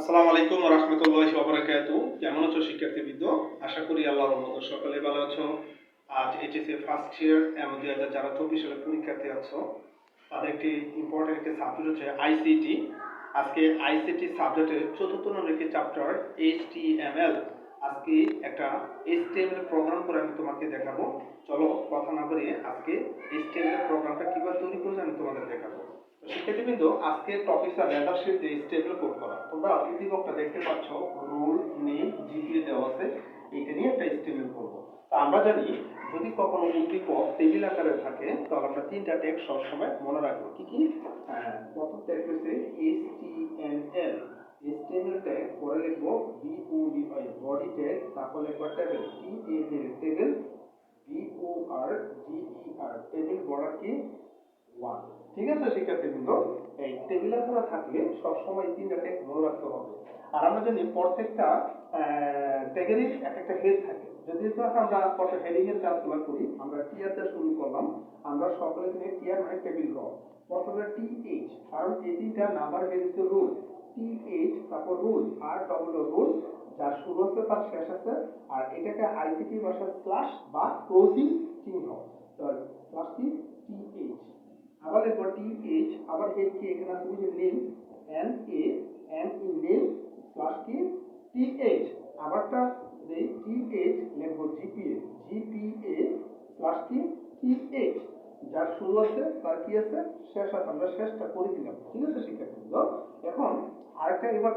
আসসালামু আলাইকুম ওয়া রাহমাতুল্লাহি ওয়া বারাকাতুহু। কেমন আছো শিক্ষার্থীবৃন্দ? আশা করি আল্লাহর রহমতে সকলে ভালো আছো। আজ এইচএসসি ফার্স্ট ইয়ার এবং 2024 সালের পরীক্ষার্থী আছো, তাদের একটি ইম্পর্টেন্ট একটি সাবজেক্ট হচ্ছে আইসিটি। আজকে আইসিটি সাবজেক্টের চতুর্থ নম্বর একটি চ্যাপ্টার এইচটিএমএল। আজকে একটা এইচটিএমএল প্রোগ্রাম করে আমি তোমাকে দেখাবো। চলো কথা না বাড়িয়ে আজকে এইচটিএমএল প্রোগ্রামটা কিভাবে তৈরি করতে আমি তোমাদের দেখাবো। শিক্ষার্থীবৃন্দ, আজকে টপিক লেটার শিট দিয়ে স্টেবল কোড করা। তোমরা উদ্দীপকটা দেখতে পাচ্ছ, রোল নেম জিপিএ দেওয়া আছে, এটা নিয়ে একটা স্টেবল করব। তা আমরা জানি যদি কখনো উদ্দীপক টেবিল আকারে থাকে তাহলে আমরা তিনটা ট্যাগ সবসময় মনে রাখবো। কি কি? প্রথম ট্যাগ হচ্ছে HTML, HTML ট্যাগ, পরে লিখবো BODY বডি ট্যাগ, তারপর লিখবো table, table, BORDER table, border কি 1। ঠিক আছে শিক্ষার্থীবৃন্দ, এই টেবিলের পুরো থাকলে সবসময় তিনটা ট্যাগ মনে রাখতে হবে। আর আমরা জানি প্রত্যেকটা ট্যাগেরই একটা হেড থাকে। যদি আমরা প্রথমে হেডিং এর কাজগুলো করি, আমরা টিআর দিয়ে শুরু করলাম। আমরা সকলে জানি টিআর মানে টেবিল র। প্রথমে টিএইচ, কারণ এই তিনটা নাম্বার হেড হচ্ছে রুল। টিএইচ, তারপর রুল, আর ডবল রুল, যার শুরু হচ্ছে তার শেষ আছে। আর এটাকে আইসিটি ভাষায় স্ল্যাশ বা ক্লোজিং চিহ্ন, স্ল্যাশ কি টিএইচ। আবার লিখবো টিএইচ, আবার হেড কি এখানে আছে যে name, N A N E name, slash কি টিএইচ। আবারটা এই টিএইচ লিখবো জিপিএ, জিপিএ, স্ল্যাশ কি টিএইচ। যার শুরু আছে তার কি আছে শেষ আছে, আমরা শেষটা করে দিলাম। ঠিক আছে শিক্ষার্থীবৃন্দ, এখন আরেকটা এবার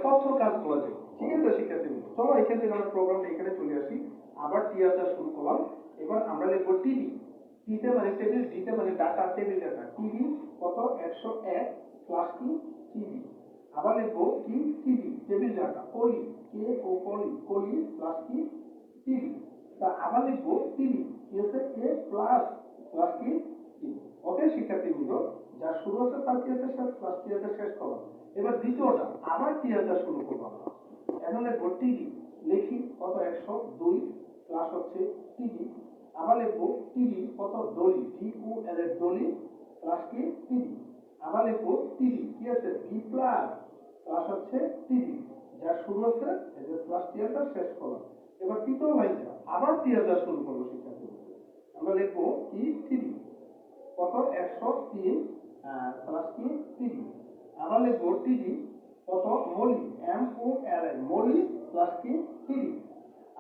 তথ্য কাজ করা যায়। ঠিক আছে শিক্ষার্থীবৃন্দ, চলো এখান থেকে আমরা প্রোগ্রামটা এখানে চলে আসি। আবার টিআরটা শুরু করলাম। এবার আমরা লিখবো টিভি, টিতে মানে টেবিল, ডিতে মানে ডাটা, টেবিল ডাটা। টিভি কত 101 স্ল্যাশ কি টিভি। আবার লিখবো কি টিভি টেবিল ডাটা, কলি, কে ও কলি, কলি স্ল্যাশ কি টিভি। তা আবার লিখবো টিভি কি হচ্ছে এ প্লাস স্ল্যাশ কি টিভি। ওকে শিক্ষার্থীবৃন্দ, যা শুরু হচ্ছে তার কি আছে শেষ, স্ল্যাশ টিআরটা শেষ করলাম। এবার দ্বিতীয়টা আবার টিআরটা শুরু করলাম। এখন লিখবো টিভি, লিখি কত 102 প্লাস হচ্ছে টিভি। আবার লিখবো টিভি কত ডলি, DOL ডলি প্লাস কি টিভি। আবার লিখবো টিভি কি আছে বি প্লাস প্লাস হচ্ছে টিভি, যার শুরু হচ্ছে এই যে প্লাস টিআরটা শেষ করলাম। এবার তৃতীয় লাইনটা আবার টিআরটা শুরু করবো শিক্ষার্থী। আমরা লিখবো কি টিভি কত 103 প্লাস কি টিভি। আবার লিখবো টিভি কত মলি, MOLI মলি প্লাস কি টিভি।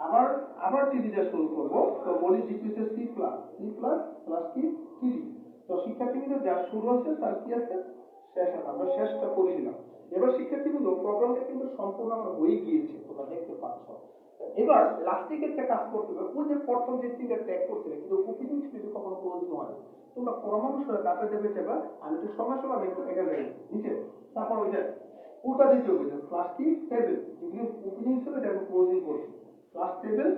আবার আবার টিভি দিয়ে শুরু করবো, তো মলি জিপিতে সি প্লাস প্লাস কি টিভি। তো শিক্ষার্থীবৃন্দ, যার শুরু হচ্ছে তার কি আছে শেষ আছে, আমরা শেষটা করে দিলাম। এবার শিক্ষার্থীবৃন্দ, প্রোগ্রামটা কিন্তু সম্পূর্ণ আমার হয়ে গিয়েছে, তোমরা দেখতে পাচ্ছ। এবার লাস্টিক একটা কাজ করতে হবে। ওই যে প্রথম যে তিনটা ট্যাগ করছিলে কিন্তু ওপেনিং যদি কখনো ক্লোজিং হয়, তোমরা পরামর্শ ডাটা দেবে যাবা। আমি একটু সময় একটু একা যাই নিচে, তারপর ওই যে ওটা দিতে হবে যে স্ল্যাশ কি টেবিল, যেগুলি ওপেনিং ছিল এটা ক্লোজিং করছি, স্ল্যাশ টেবিল,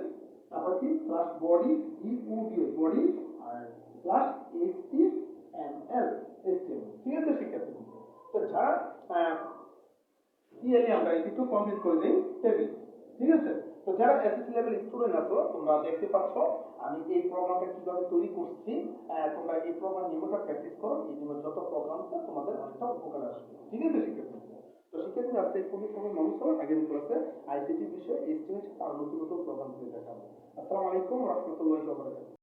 তারপর কি স্ল্যাশ বডি, BODY বডি, আর স্ল্যাশ HTML HTML। ঠিক আছে শিক্ষার্থী, তো যারা ক্লিয়ারলি আমরা একটু কমপ্লিট করে দিই টেবিল। ঠিক আছে, তো যারা এসএসসি লেভেল স্টুডেন্ট আছো তোমরা দেখতে পাচ্ছ আমি এই প্রোগ্রামটা কিভাবে তৈরি করছি। তোমরা এই প্রোগ্রাম নিয়মিত প্র্যাকটিস করো, এই জন্য যত প্রোগ্রাম আছে তোমাদের অনেকটা উপকার আসবে। ঠিক আছে শিক্ষার্থী, তো শিক্ষার্থী আজকে খুবই মানুষ আগের ক্লাসে আইসিটি বিষয়ে এস্টিমেট আর নতুন নতুন প্রোগ্রাম করে দেখাবো। আসসালামু আলাইকুম ওয়া রাহমাতুল্লাহি ওয়া বারাকাতুহু।